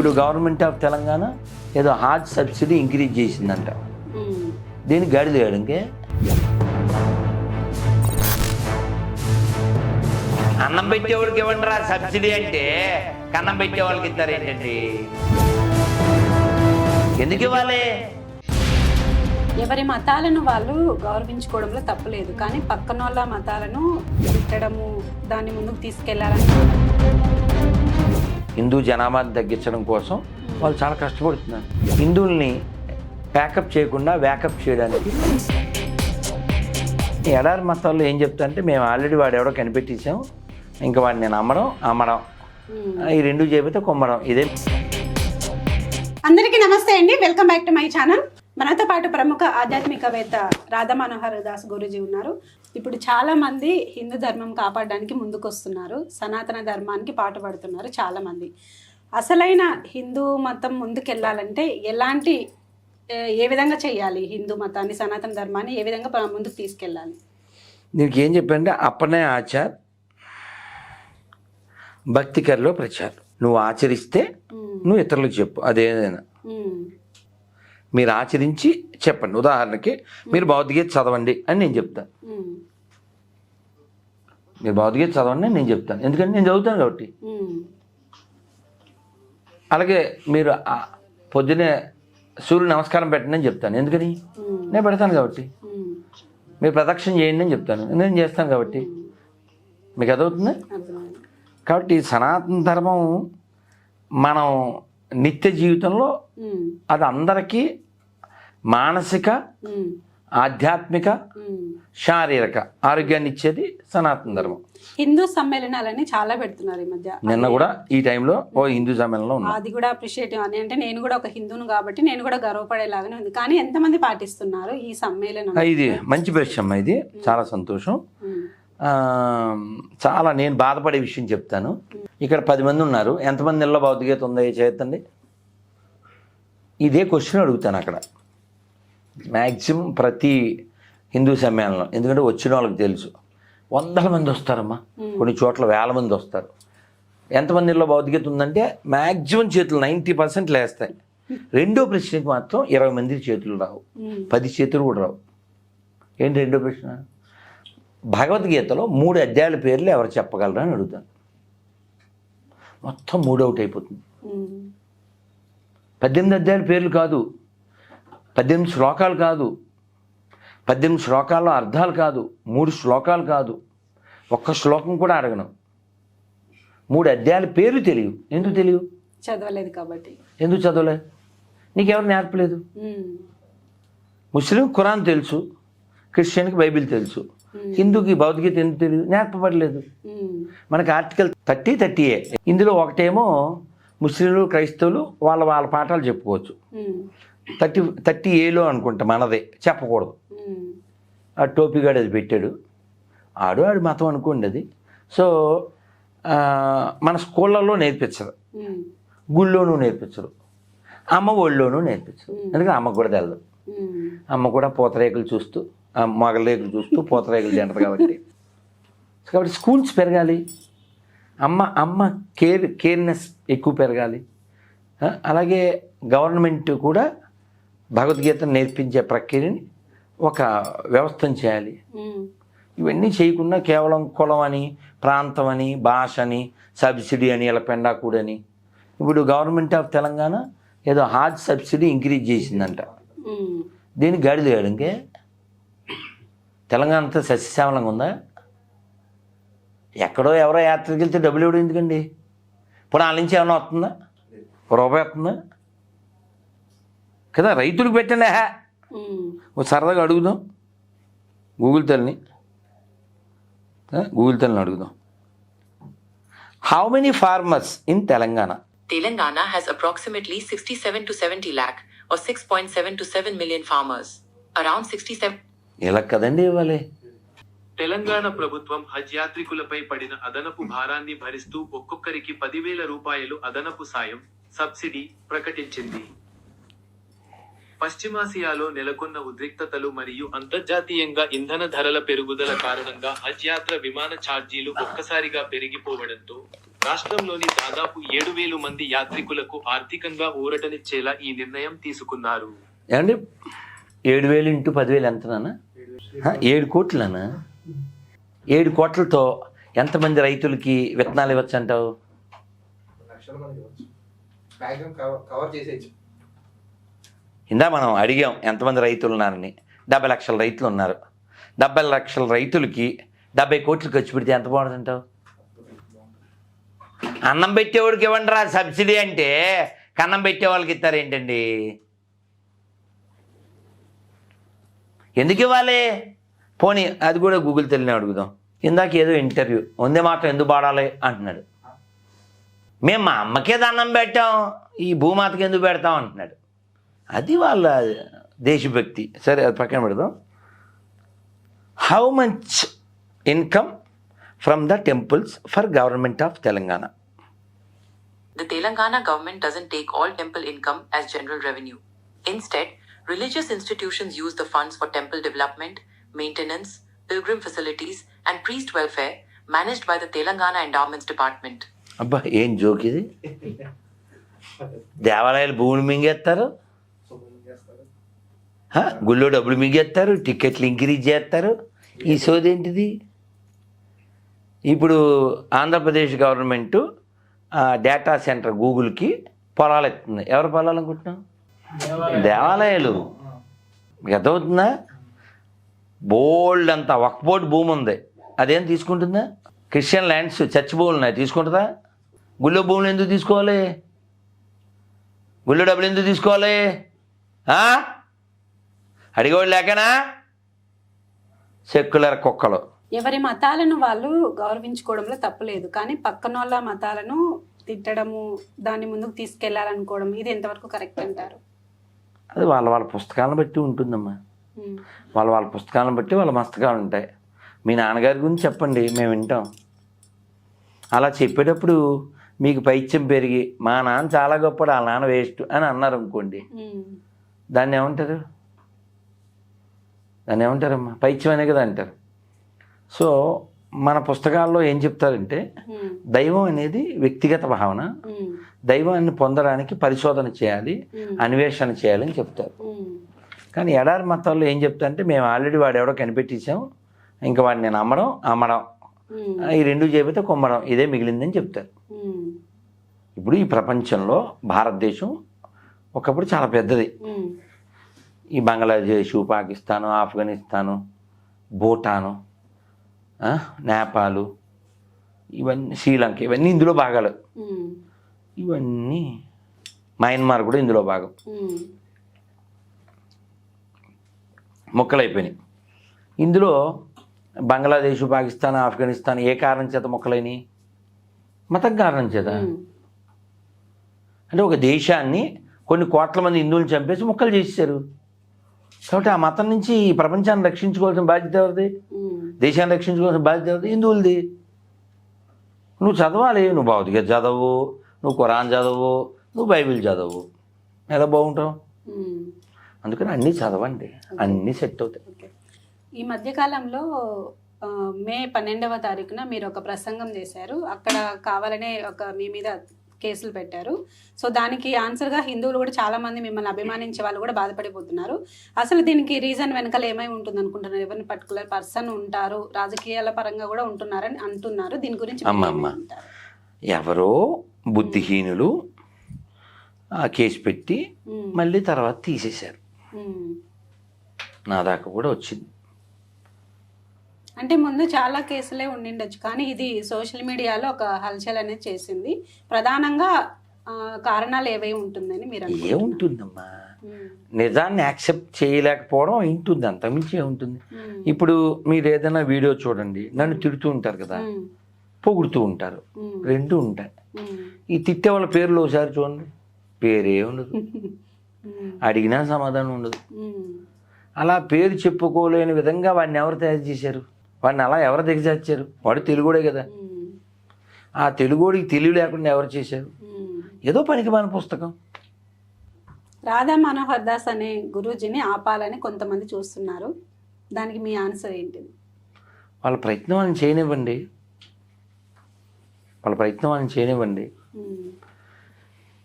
ఇప్పుడు government of Telangana ఏదో has subsidy increase చేసిందంట. దీనికి గాడిద వేయడానికి అన్నం పెట్టేవాడికి ఇవ్వండి రా సబ్సిడీ అంటే, కన్నం పెట్టే వాళ్ళకి ఇస్తారు ఏంటండి? ఎందుకు ఇవ్వాలి? ఎవరి మతాలను వాళ్ళు గౌరవించుకోవడంలో తప్పులేదు, కానీ పక్కన వాళ్ళ మతాలను తిట్టడము, దాన్ని ముందుకు తీసుకెళ్లాలని. హిందూ జనాభాని తగ్గించడం కోసం వాళ్ళు చాలా కష్టపడుతున్నారు. హిందువుల్ని ప్యాకప్ చేయకుండా వ్యాకప్ చేయడానికి ఎడారి మతాల్లో ఏం చెప్తారంటే, మేము ఆల్రెడీ వాడు ఎవడో కనిపెట్టేసాం, ఇంకా వాడిని నేను అమ్మడం ఈ రెండు చేపితే కొమ్మడం. ఇదే. అందరికీ నమస్తే అండి, welcome back to my channel. మనతో పాటు ప్రముఖ ఆధ్యాత్మికవేత్త రాధా మనోహర్ దాస్ గురూజీ ఉన్నారు. ఇప్పుడు చాలా మంది హిందూ ధర్మం కాపాడడానికి ముందుకు వస్తున్నారు, సనాతన ధర్మానికి పాటుపడుతున్నారు చాలా మంది. అసలైన హిందూ మతం ముందుకెళ్ళాలంటే ఏ విధంగా చేయాలి? హిందూ మతాన్ని, సనాతన ధర్మాన్ని ఏ విధంగా ముందుకు తీసుకెళ్ళాలి? దీనికి ఏం చెప్పంటే, అప్పనే ఆచార్ భక్తికరలో ప్రచారం. నువ్వు ఆచరిస్తే నువ్వు ఇతరులకు చెప్పు. అదేదైనా మీరు ఆచరించి చెప్పండి. ఉదాహరణకి మీరు భగవద్గీత చదవండి అని నేను చెప్తాను. మీరు భగవద్గీత చదవండి అని నేను చెప్తాను, ఎందుకంటే నేను చదువుతాను కాబట్టి. అలాగే మీరు పొద్దునే సూర్యుడు నమస్కారం పెట్టండి అని చెప్తాను, ఎందుకని నేను పెడతాను కాబట్టి. మీరు ప్రదక్షిణ చేయండి అని చెప్తాను, నేను చేస్తాను కాబట్టి. మీకు అదవుతుంది కాబట్టి. సనాతన ధర్మం మనం నిత్య జీవితంలో అది అందరికీ మానసిక, ఆధ్యాత్మిక, శారీరక ఆరోగ్యాన్ని ఇచ్చేది సనాతన ధర్మం. హిందూ సమ్మేళనాలని చాలా పెడుతున్నారు ఈ మధ్య. నిన్న కూడా ఈ టైంలో ఓ హిందూ సమ్మేళనంలో ఉంది. అది కూడా అప్రిషియేటివ్ అని, అంటే నేను కూడా ఒక హిందూను కాబట్టి నేను కూడా గర్వపడేలాగానే ఉంది. కానీ ఎంతమంది పాటిస్తున్నారు ఈ సమ్మేళనం? ఇది మంచి ప్రశ్న, ఇది చాలా సంతోషం. చాలా నేను బాధపడే విషయం చెప్తాను. ఇక్కడ 10 మంది ఉన్నారు, ఎంతమంది నెలలో భౌతికత ఉందో చేయొద్దండి. ఇదే క్వశ్చన్ అడుగుతాను అక్కడ మ్యాక్సిమం ప్రతి హిందూ సమ్మేళనం. ఎందుకంటే వచ్చిన వాళ్ళకి తెలుసు, 100 మంది వస్తారమ్మా, కొన్ని చోట్ల 1000 మంది వస్తారు. ఎంతమందిలో భౌతికత ఉందంటే మ్యాక్సిమం చేతులు 90% లేస్తాయి. రెండో ప్రశ్నకి మాత్రం 20 మంది చేతులు రావు, 10 చేతులు కూడా రావు. ఏంటి రెండో ప్రశ్న? భగవద్గీతలో 3 అధ్యాయాల పేర్లు ఎవరు చెప్పగలరా అని అడుగుతాను. మొత్తం 3 అవుట్ అయిపోతుంది. 18 అధ్యాయాల పేర్లు కాదు, 18 శ్లోకాలు కాదు, 18 శ్లోకాల్లో అర్థాలు కాదు, 3 శ్లోకాలు కాదు, ఒక్క శ్లోకం కూడా అడగను. 3 అధ్యాయాల పేర్లు తెలియవు. ఎందుకు తెలియవు? చదవలేదు కాబట్టి. ఎందుకు చదవలేదు? నీకెవరు నేర్పలేదు. ముస్లిం ఖురాన్ తెలుసు, క్రిస్టియన్కి బైబిల్ తెలుసు, హిందూకి భగవద్గీత ఎందుకు తెలియదు? నేర్పబడలేదు. మనకి ఆర్టికల్ 30 ఇందులో ఒకటేమో ముస్లింలు, క్రైస్తవులు వాళ్ళ పాఠాలు చెప్పుకోవచ్చు. 30A అనుకుంటా మనదే, చెప్పకూడదు. ఆ టోపీగాడు అది పెట్టాడు, ఆడు మతం అనుకోండి అది. సో మన స్కూళ్ళల్లో నేర్పించరు, గుళ్ళోనూ నేర్పించరు, అమ్మ ఒళ్ళోనూ నేర్పించరు. ఎందుకంటే అమ్మకు కూడా తెలదు. అమ్మ కూడా పూతరేకులు చూస్తూ, మొగలేకులు చూస్తూ పూతరేకులు తింటది కాబట్టి. స్కూల్స్ పెరగాలి, అమ్మ కేర్నెస్ ఎక్కువ పెరగాలి. అలాగే గవర్నమెంట్ కూడా భగవద్గీత నేర్పించే ప్రక్రియని ఒక వ్యవస్థను చేయాలి. ఇవన్నీ చేయకుండా కేవలం కులం అని, ప్రాంతం అని, భాష అని, సబ్సిడీ అని, ఇలా పెండాకూడని. ఇప్పుడు గవర్నమెంట్ ఆఫ్ తెలంగాణ ఏదో హాజ్ సబ్సిడీ ఇంక్రీజ్ చేసిందంట. దీనికి గాడిద వేయడానికి తెలంగాణ అంతా సస్యశ్యామలంగా ఉందా? ఎక్కడో ఎవరో యాత్రకి వెళ్తే డబ్బులు ఇవ్వడం ఎందుకండి? ఇప్పుడు వాళ్ళ నుంచి ఏమైనా వస్తుందా? రూపాయి వస్తుందా కదా? రైతులకు పెట్టండి. ఓ సరదాగా అడుగుదాం, గూగుల్ తల్లిని అడుగుదాం. How many farmers in Telangana? Telangana has approximately 67 to 70 lakh or 6.7 to 7 million farmers. Around 67. ఇలా కదండి ఇవ్వాలి. తెలంగాణ ప్రభుత్వం హజ్ యాత్రికులపై పడిన అదనపు భారాన్ని భరిస్తూ ఒక్కొక్కరికి 10,000 రూపాయలు అదనపు సాయం, సబ్సిడీ ప్రకటించింది. పశ్చిమాసియాలో నెలకొన్న ఉద్రిక్తతలు మరియు అంతర్జాతీయంగా ఇంధన ధరల పెరుగుదల కారణంగా హజ్ యాత్ర విమాన ఛార్జీలు ఒక్కసారిగా పెరిగిపోవడంతో రాష్ట్రంలోని దాదాపు 7,000 మంది యాత్రికులకు ఆర్థికంగా ఊరటనిచ్చేలా ఈ నిర్ణయం తీసుకున్నారు. ఏమండి 7,000 ఇంటూ 10,000 ఎంతనా? 7 కోట్లనా? 7 కోట్లతో ఎంతమంది రైతులకి విత్తనాలు ఇవ్వచ్చు అంటావు? ఇందా మనం అడిగాం ఎంతమంది రైతులు ఉన్నారని. 70 లక్షల రైతులు ఉన్నారు. 70 లక్షల రైతులకి 70 కోట్లు ఖర్చు పెడితే ఎంత బాగుంటుంటావు? అన్నం పెట్టేవాడికి ఇవ్వండి రా సబ్సిడీ అంటే, కన్నం పెట్టే వాళ్ళకి ఇస్తారేంటండి? ఎందుకు ఇవ్వాలి? పోనీ అది కూడా గూగుల్ తెలియని అడుగుదాం. ఇందాక ఏదో ఇంటర్వ్యూ వందే మాత్రం ఎందుకు పాడాలి అంటున్నాడు. మేము మా అమ్మకే దండం పెట్టాం, ఈ భూమాతకి ఎందుకు పెడతాం అంటున్నాడు. అది వాళ్ళ దేశభక్తి. సరే అది పక్కన పెడదాం. How much income from the temples for government of Telangana? The Telangana government doesn't take all temple income as general revenue. Instead, religious institutions use the funds for temple development, maintenance, pilgrim facilities, and priest welfare managed by the Telangana Endowments Department. అబ్బా ఏం joke ఇది! దేవాలయాలు భూములు మింగేస్తారు, గుళ్ళో డబ్బులు మింగేస్తారు, టికెట్లు increase చేస్తారు. ఈ సోదేంటిది? ఇప్పుడు ఆంధ్రప్రదేశ్ గవర్నమెంటు డేటా సెంటర్ గూగుల్కి పొలాలు ఎత్తుంది. ఎవరు పొలాలు అనుకుంటున్నాం? దేవాలయాలు. మీకు అర్థమవుతుందా? బోల్డ్ అంతా వక్ఫ్ బోర్డు భూమి ఉంది, అదేం తీసుకుంటుందా? క్రిస్టియన్ ల్యాండ్స్ చర్చ్ భూములు ఉన్నాయి, తీసుకుంటుందా? గుళ్ళో భూములు ఎందుకు తీసుకోవాలి? గుళ్ళో డబ్బులు ఎందుకు తీసుకోవాలి? అడిగేవాళ్ళు లేకనా? సెక్యులర్ కుక్కలు. ఎవరి మతాలను వాళ్ళు గౌరవించుకోవడంలో తప్పులేదు, కానీ పక్కన వాళ్ళ మతాలను తిట్టడము, దాన్ని ముందుకు తీసుకెళ్లాలనుకోవడం, ఇది ఎంతవరకు కరెక్ట్ అంటారు? అది వాళ్ళ వాళ్ళ పుస్తకాలను బట్టి ఉంటుందమ్మా. వాళ్ళ పుస్తకాలను బట్టి వాళ్ళ మస్తకాలు ఉంటాయి. మీ నాన్నగారి గురించి చెప్పండి, మేము వింటాం. అలా చెప్పేటప్పుడు మీకు పైత్యం పెరిగి మా నాన్న చాలా గొప్పడు, వాళ్ళ నాన్న వేస్ట్ అని అన్నారు అనుకోండి, దాన్ని ఏమంటారు? ఏమంటారమ్మా? పైత్యం అనే కదా అంటారు. సో మన పుస్తకాల్లో ఏం చెప్తారంటే, దైవం అనేది వ్యక్తిగత భావన, దైవాన్ని పొందడానికి పరిశోధన చేయాలి, అన్వేషణ చేయాలని చెప్తారు. కానీ ఎడారి మతాల్లో ఏం చెప్తారంటే, మేము ఆల్రెడీ వాడు ఎవడో కనిపెట్టేసాం, ఇంకా వాడిని నేను అమ్మడం ఈ రెండు చేపితే కొమ్మడం, ఇదే మిగిలిందని చెప్తారు. ఇప్పుడు ఈ ప్రపంచంలో భారతదేశం ఒకప్పుడు చాలా పెద్దది. ఈ బంగ్లాదేశ్, పాకిస్తాను, ఆఫ్ఘనిస్తాను, భూటాను, నేపాలు, ఇవన్నీ, శ్రీలంక, ఇవన్నీ ఇందులో భాగాలు. ఇవన్నీ మయన్మార్ కూడా ఇందులో భాగం. మొక్కలైపోయినాయి. ఇందులో బంగ్లాదేశ్, పాకిస్తాన్, ఆఫ్ఘనిస్తాన్ ఏ కారణం చేత మొక్కలైనవి? మతం కారణం చేత. అంటే ఒక దేశాన్ని కొన్ని కోట్ల మంది హిందువులు చంపేసి ముక్కలు చేసేసారు. కాబట్టి ఆ మతం నుంచి ఈ ప్రపంచాన్ని రక్షించుకోవాల్సిన బాధ్యత ఎవరిది? దేశాన్ని రక్షించుకోవాల్సిన బాధ్యత ఎవరిది? హిందువులది. నువ్వు చదవాలి, నువ్వు భౌతికత చదవు, నువ్వు ఖురాన్ చదవు, నువ్వు బైబిల్ చదవు, ఎలా బాగుంటావు? అందుకని అన్నీ చదవండి, అన్నీ సెట్ అవుతాయి. ఈ మధ్యకాలంలో మే 12వ తారీఖున మీరు ఒక ప్రసంగం చేశారు. అక్కడ కావాలనే మీ మీద కేసులు పెట్టారు. సో దానికి ఆన్సర్గా హిందువులు కూడా చాలా మంది మిమ్మల్ని అభిమానించే వాళ్ళు కూడా బాధపడిపోతున్నారు. అసలు దీనికి రీజన్ వెనకాల ఏమై ఉంటుంది అనుకుంటున్నారు? ఎవరిని పర్టికులర్ పర్సన్ ఉంటారు, రాజకీయాల పరంగా కూడా ఉంటున్నారని అంటున్నారు. దీని గురించి ఎవరో బుద్ధిహీనులు కేసు పెట్టి మళ్ళీ తర్వాత తీసేశారు. నా దాకా కూడా వచ్చింది. అంటే ముందు చాలా కేసులే ఉండిండొచ్చు, కానీ ఇది సోషల్ మీడియాలో ఒక హల్చల్ అనేది చేసింది. ప్రధానంగా కారణాలు ఏవై ఉంటుందని మీరు? ఏముంటుందమ్మా, నిజాన్ని యాక్సెప్ట్ చేయలేకపోవడం ఉంటుంది, అంతకుమించి ఏముంటుంది. ఇప్పుడు మీరు ఏదైనా వీడియో చూడండి, నన్ను తిడుతూ ఉంటారు కదా, పొగుడుతూ ఉంటారు, రెండు ఉంటాయి. ఈ తిట్టే వాళ్ళ పేర్లు ఒకసారి చూడండి, పేరే ఉండదు, అడిగినా సమాధానం ఉండదు. అలా పేరు చెప్పుకోలేని విధంగా వాడిని ఎవరు తయారు చేశారు? వాడిని అలా ఎవరు దిగజార్చారు? వాడు తెలుగుడే కదా. ఆ తెలుగుడికి తెలివి లేకుండా ఎవరు చేశారు? ఏదో పనికి మన పుస్తకం. రాధా మనోహర్ దాస్ అనే గురూజీని ఆపాలని కొంతమంది చూస్తున్నారు, దానికి మీ ఆన్సర్ ఏంటి? వాళ్ళ ప్రయత్నం వాళ్ళని చేయనివ్వండి, వాళ్ళ ప్రయత్నం వాళ్ళని చేయనివ్వండి. ఉమ్,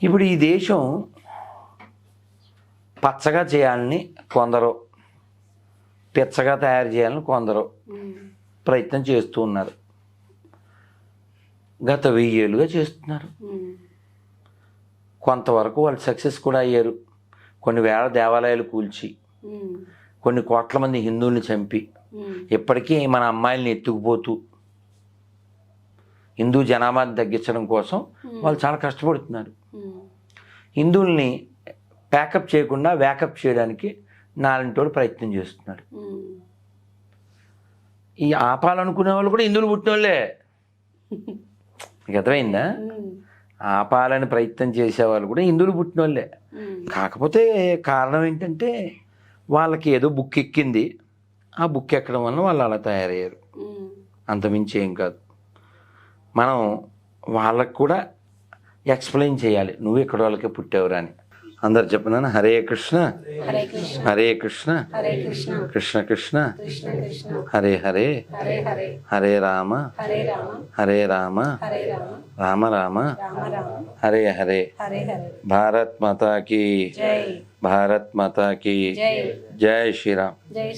ఇప్పుడు ఈ దేశం పచ్చగా చేయాలని కొందరు, పిచ్చగా తయారు చేయాలని కొందరు ఉమ్, ప్రయత్నం చేస్తూ ఉన్నారు. గత 1000 ఏళ్ళుగా చేస్తున్నారు. ఉమ్, కొంతవరకు వాళ్ళు సక్సెస్ కూడా అయ్యారు. కొన్ని వేల దేవాలయాలు కూల్చి, ఉమ్, కొన్ని కోట్ల మంది హిందువుల్ని చంపి, ఉమ్, ఇప్పటికీ మన అమ్మాయిల్ని ఎత్తుకుపోతూ హిందూ జనాభాని తగ్గించడం కోసం వాళ్ళు చాలా కష్టపడుతున్నారు. ఉమ్, హిందువుల్ని ప్యాకప్ చేయకుండా వ్యాకప్ చేయడానికి నాలంటోడు ప్రయత్నం చేస్తున్నాడు. ఉమ్. ఈ ఆపాలనుకునే వాళ్ళు కూడా హిందువులు పుట్టిన వాళ్ళే. మీకు అర్థమైందా? ఉమ్, ఆపాలని ప్రయత్నం చేసేవాళ్ళు కూడా హిందువులు పుట్టిన వాళ్ళే. ఉమ్, కాకపోతే కారణం ఏంటంటే వాళ్ళకి ఏదో బుక్ ఎక్కింది, ఆ బుక్ ఎక్కడం వల్ల వాళ్ళు అలా తయారయ్యారు. ఉమ్. అంతమించి ఏం కాదు. మనం వాళ్ళకు కూడా ఎక్స్ప్లెయిన్ చేయాలి, నువ్వు ఇక్కడ వాళ్ళకే పుట్టేవరా అని. అందరు చెప్పినాను, హరే కృష్ణ హరే కృష్ణ హరే కృష్ణ హరే కృష్ణ కృష్ణ కృష్ణ కృష్ణ కృష్ణ హరే హరే హరే హరే హరే రామ హరే రామ హరే రామ హరే రామ రామ రామ రామ రామ హరే హరే. హరే హరే. భారత్ మాతా కీ, జై భారత్ మాతా కీ జై జై శ్రీరామ్. జై